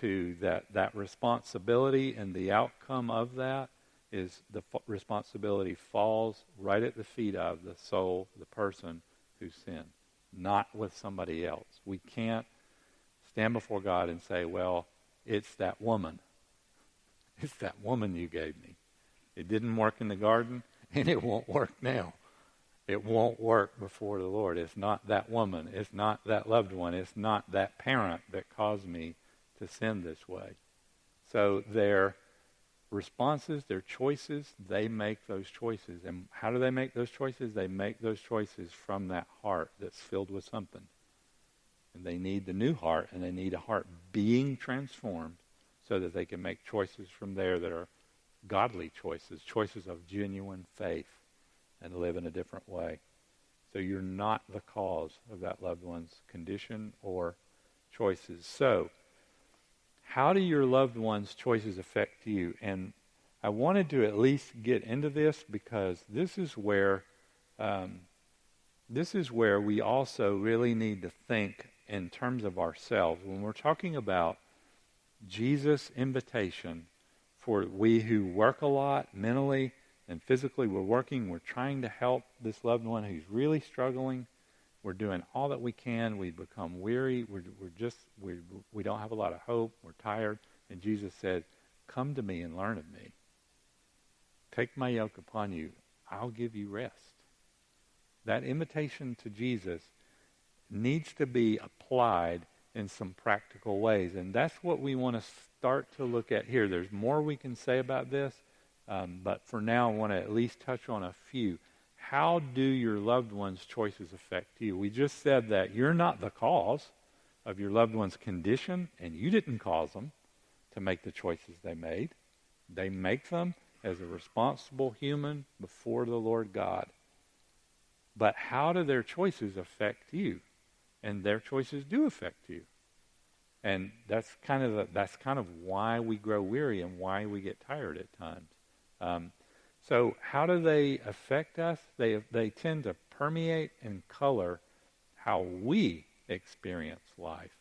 to that responsibility, and the outcome of that is the responsibility falls right at the feet of the soul, the person who sinned, not with somebody else. We can't stand before God and say, well, it's that woman. It's that woman you gave me. It didn't work in the garden, and it won't work now. It won't work before the Lord. It's not that woman. It's not that loved one. It's not that parent that caused me to sin this way. So their responses, their choices, they make those choices. And how do they make those choices? They make those choices from that heart that's filled with something. And they need the new heart, and they need a heart being transformed so that they can make choices from there that are godly choices, choices of genuine faith, and live in a different way. So you're not the cause of that loved one's condition or choices. So, how do your loved one's choices affect you? And I wanted to at least get into this because this is where we also really need to think in terms of ourselves. When we're talking about Jesus' invitation for we who work a lot mentally and physically, we're trying to help this loved one who's really struggling. We're doing all that we can. We become weary. We don't have a lot of hope. We're tired. And Jesus said, come to me and learn of me. Take my yoke upon you. I'll give you rest. That invitation to Jesus needs to be applied in some practical ways. And that's what we want to start to look at here. There's more we can say about this. But for now, I want to at least touch on a few. How do your loved one's choices affect you? We just said that you're not the cause of your loved one's condition, and you didn't cause them to make the choices they made. They make them as a responsible human before the Lord God. But how do their choices affect you? And their choices do affect you. And that's kind of why we grow weary and why we get tired at times. So how do they affect us? They tend to permeate and color how we experience life.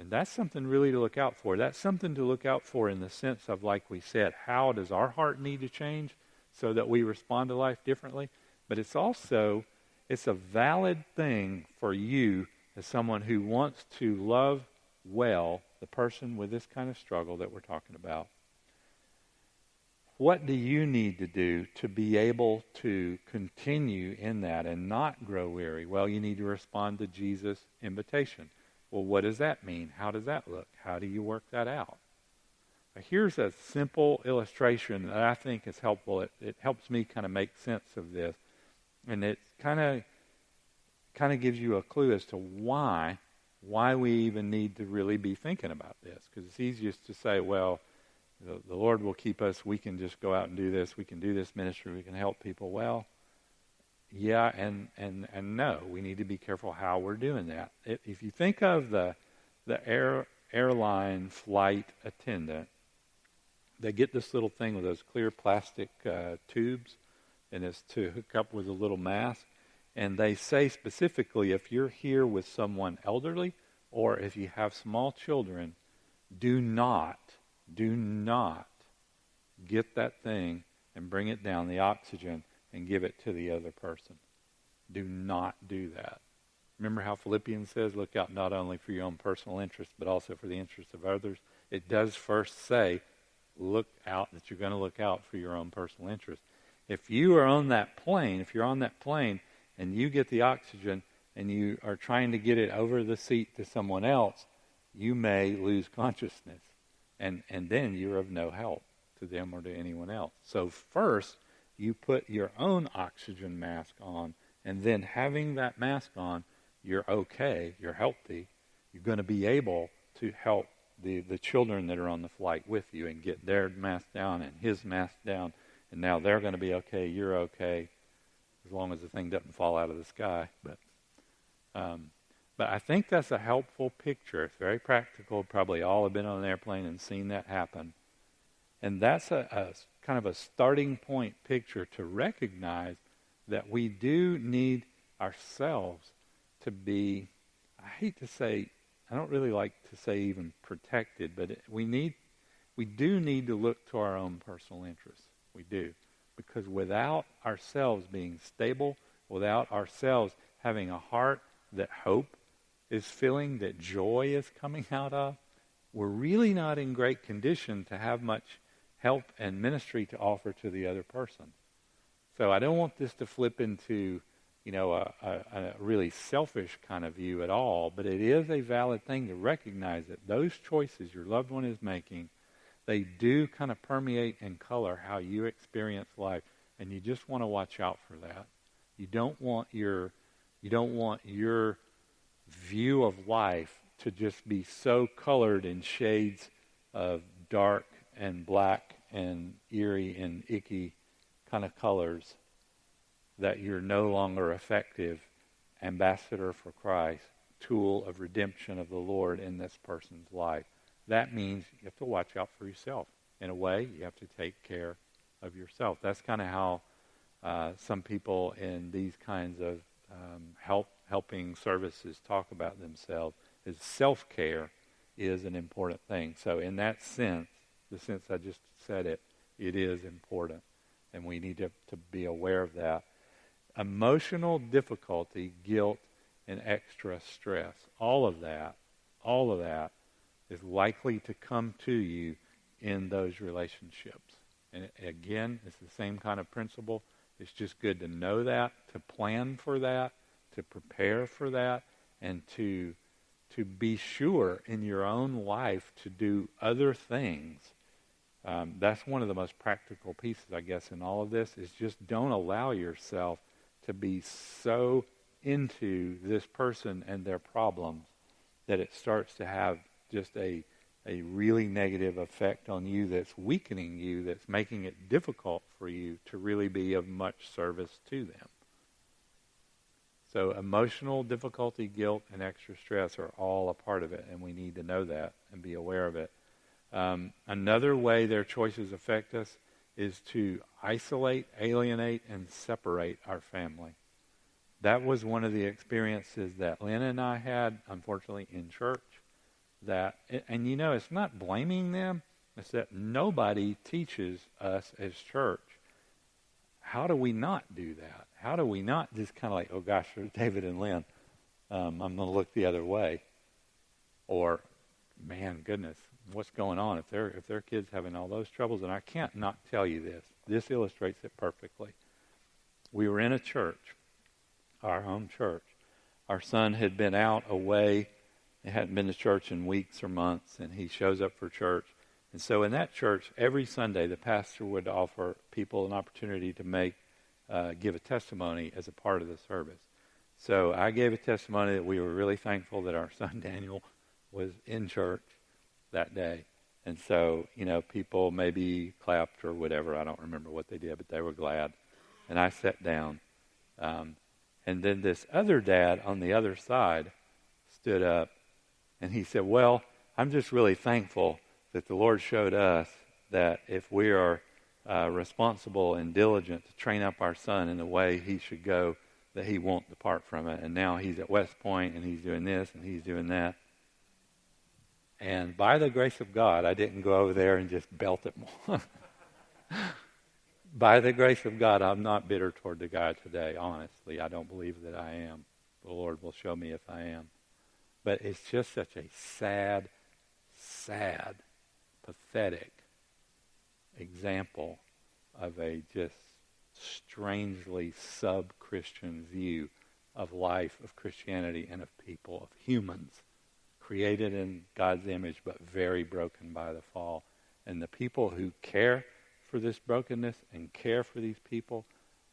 And that's something really to look out for. That's something to look out for in the sense of, like we said, how does our heart need to change so that we respond to life differently? But it's a valid thing for you as someone who wants to love well the person with this kind of struggle that we're talking about. What do you need to do to be able to continue in that and not grow weary? Well, you need to respond to Jesus' invitation. Well, what does that mean? How does that look? How do you work that out? Here's a simple illustration that I think is helpful. It helps me kind of make sense of this. And it kind of gives you a clue as to why we even need to really be thinking about this. Because it's easiest to say, well, the Lord will keep us. We can just go out and do this. We can do this ministry. We can help people. Well, yeah and no. We need to be careful how we're doing that. If you think of the airline flight attendant, they get this little thing with those clear plastic tubes, and it's to hook up with a little mask. And they say specifically, if you're here with someone elderly or if you have small children, do not get that thing and bring it down, the oxygen, and give it to the other person. Do not do that. Remember how Philippians says, look out not only for your own personal interest, but also for the interest of others. It does first say, look out, that you're going to look out for your own personal interest. If you're on that plane and you get the oxygen and you are trying to get it over the seat to someone else, you may lose consciousness. And then you're of no help to them or to anyone else. So first, you put your own oxygen mask on, and then having that mask on, you're okay, you're healthy. You're going to be able to help the children that are on the flight with you and get their mask down and his mask down. And now they're going to be okay, you're okay, as long as the thing doesn't fall out of the sky. But I think that's a helpful picture. It's very practical. Probably all have been on an airplane and seen that happen. And that's a kind of a starting point picture to recognize that we do need ourselves to be, I hate to say I don't really like to say even protected, but we do need to look to our own personal interests. We do. Because without ourselves being stable, without ourselves having a heart that hope is filling, that joy is coming out of, we're really not in great condition to have much help and ministry to offer to the other person. So I don't want this to flip into, a really selfish kind of view at all, but it is a valid thing to recognize that those choices your loved one is making, they do kind of permeate and color how you experience life, and you just want to watch out for that. You don't want your view of life to just be so colored in shades of dark and black and eerie and icky kind of colors that you're no longer effective ambassador for Christ, tool of redemption of the Lord in this person's life. That means you have to watch out for yourself. In a way, you have to take care of yourself. That's kind of how some people in these kinds of helping services talk about themselves, is self-care is an important thing. So in that sense, the sense I just said it is important. And we need to be aware of that. Emotional difficulty, guilt, and extra stress, all of that is likely to come to you in those relationships. And again, it's the same kind of principle. It's just good to know that, to plan for that, to prepare for that, and to be sure in your own life to do other things. That's one of the most practical pieces, I guess, in all of this, is just don't allow yourself to be so into this person and their problems that it starts to have just a really negative effect on you that's weakening you, that's making it difficult for you to really be of much service to them. So emotional difficulty, guilt, and extra stress are all a part of it, and we need to know that and be aware of it. Another way their choices affect us is to isolate, alienate, and separate our family. That was one of the experiences that Lynn and I had, unfortunately, in church. And it's not blaming them. It's that nobody teaches us as church. How do we not do that? How do we not just kind of like, oh gosh, there's David and Lynn, I'm going to look the other way? Or, man, goodness, what's going on? If their kid's having all those troubles, and I can't not tell you this. This illustrates it perfectly. We were in a church, our home church. Our son had been out away. He hadn't been to church in weeks or months, and he shows up for church. And so in that church, every Sunday, the pastor would offer people an opportunity to give a testimony as a part of the service. So I gave a testimony that we were really thankful that our son Daniel was in church that day. And so, people maybe clapped or whatever. I don't remember what they did, but they were glad. And I sat down. And then this other dad on the other side stood up, and he said, well, I'm just really thankful that the Lord showed us that if we are responsible and diligent to train up our son in the way he should go, that he won't depart from it. And now he's at West Point, and he's doing this, and he's doing that. And by the grace of God, I didn't go over there and just belt it more. By the grace of God, I'm not bitter toward the guy today, honestly. I don't believe that I am. The Lord will show me if I am. But it's just such a sad, pathetic example of a just strangely sub-Christian view of life, of Christianity, and of people, of humans, created in God's image but very broken by the fall. And the people who care for this brokenness and care for these people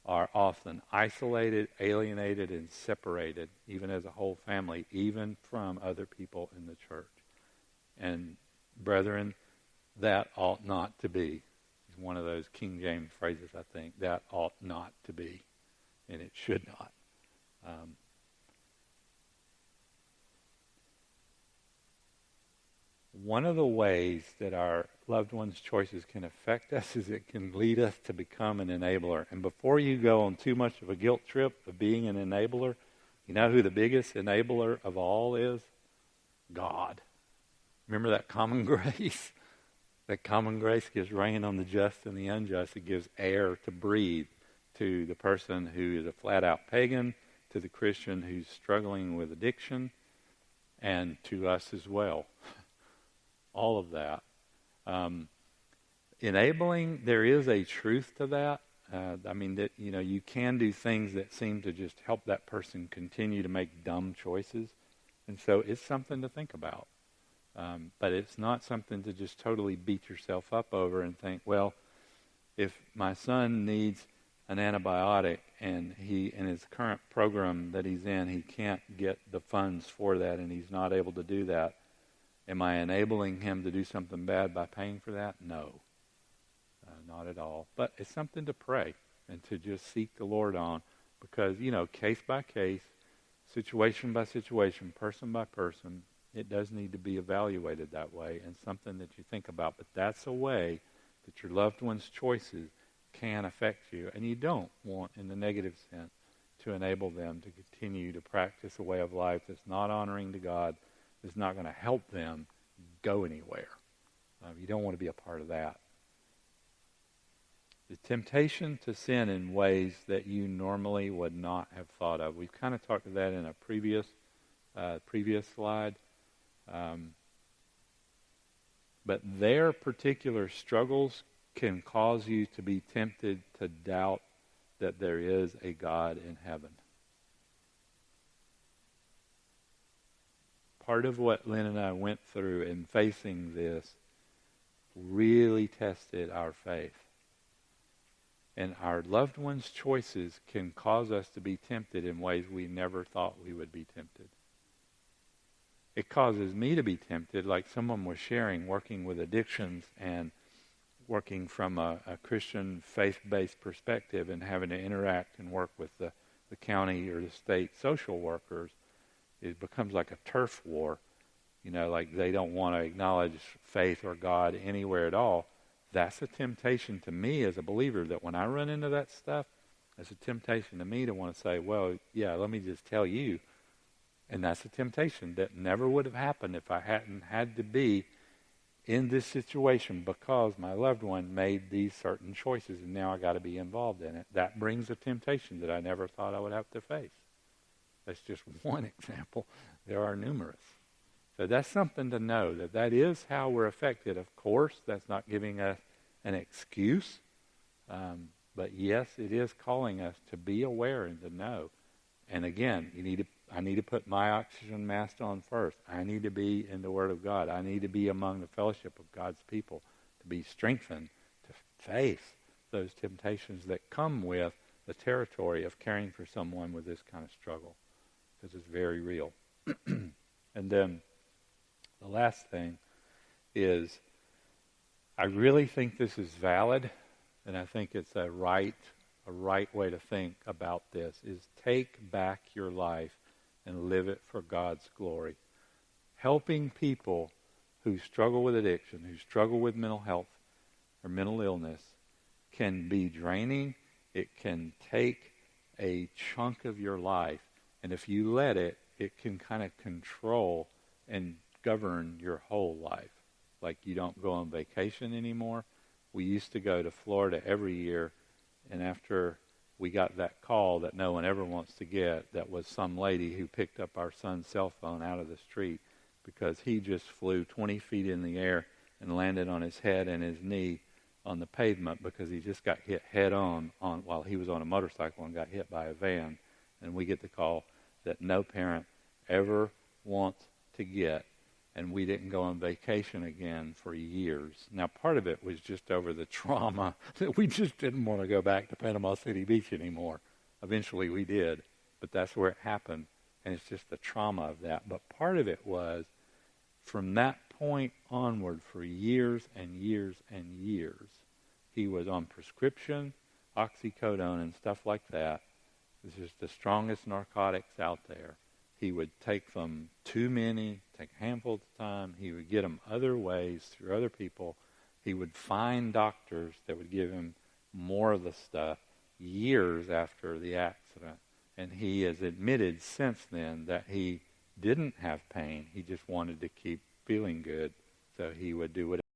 are often isolated, alienated, and separated, even as a whole family, even from other people in the church. And brethren, that ought not to be. It's one of those King James phrases, I think. That ought not to be, and it should not. One of the ways that our loved ones' choices can affect us is it can lead us to become an enabler. And before you go on too much of a guilt trip of being an enabler, you know who the biggest enabler of all is? God. Remember that common grace? That common grace gives rain on the just and the unjust. It gives air to breathe to the person who is a flat-out pagan, to the Christian who's struggling with addiction, and to us as well. All of that. Enabling, there is a truth to that. That you can do things that seem to just help that person continue to make dumb choices. And so it's something to think about. But it's not something to just totally beat yourself up over and think, well, if my son needs an antibiotic and he in his current program that he's in, he can't get the funds for that and he's not able to do that, am I enabling him to do something bad by paying for that? No, not at all. But it's something to pray and to just seek the Lord on, because, case by case, situation by situation, person by person, it does need to be evaluated that way, and something that you think about. But that's a way that your loved one's choices can affect you, and you don't want, in the negative sense, to enable them to continue to practice a way of life that's not honoring to God, that's not going to help them go anywhere. You don't want to be a part of that. The temptation to sin in ways that you normally would not have thought of. We've kind of talked to that in a previous slide. But their particular struggles can cause you to be tempted to doubt that there is a God in heaven. Part of what Lynn and I went through in facing this really tested our faith. And our loved ones' choices can cause us to be tempted in ways we never thought we would be tempted. It causes me to be tempted, like someone was sharing, working with addictions and working from a Christian faith-based perspective and having to interact and work with the county or the state social workers. It becomes like a turf war. Like they don't want to acknowledge faith or God anywhere at all. That's a temptation to me as a believer, that when I run into that stuff, it's a temptation to me to want to say, well, yeah, let me just tell you. And that's a temptation that never would have happened if I hadn't had to be in this situation because my loved one made these certain choices and now I got to be involved in it. That brings a temptation that I never thought I would have to face. That's just one example. There are numerous. So that's something to know, that is how we're affected. Of course, that's not giving us an excuse. But yes, it is calling us to be aware and to know. And again, I need to put my oxygen mask on first. I need to be in the Word of God. I need to be among the fellowship of God's people to be strengthened to face those temptations that come with the territory of caring for someone with this kind of struggle, because it's very real. And then the last thing is, I really think this is valid, and I think it's a right way to think about this, is take back your life and live it for God's glory. Helping people who struggle with addiction, who struggle with mental health or mental illness, can be draining. It can take a chunk of your life, and if you let it, it can kind of control and govern your whole life. Like you don't go on vacation anymore. We used to go to Florida every year, and after we got that call that no one ever wants to get, that was some lady who picked up our son's cell phone out of the street because he just flew 20 feet in the air and landed on his head and his knee on the pavement because he just got hit head on while he was on a motorcycle and got hit by a van. And we get the call that no parent ever wants to get, and we didn't go on vacation again for years. Now, part of it was just over the trauma that we just didn't want to go back to Panama City Beach anymore. Eventually we did, but that's where it happened, and it's just the trauma of that. But part of it was, from that point onward, for years and years and years, he was on prescription, oxycodone and stuff like that. This is the strongest narcotics out there. He would take them too many, take a handful at a time. He would get them other ways through other people. He would find doctors that would give him more of the stuff years after the accident. And he has admitted since then that he didn't have pain. He just wanted to keep feeling good, so he would do whatever.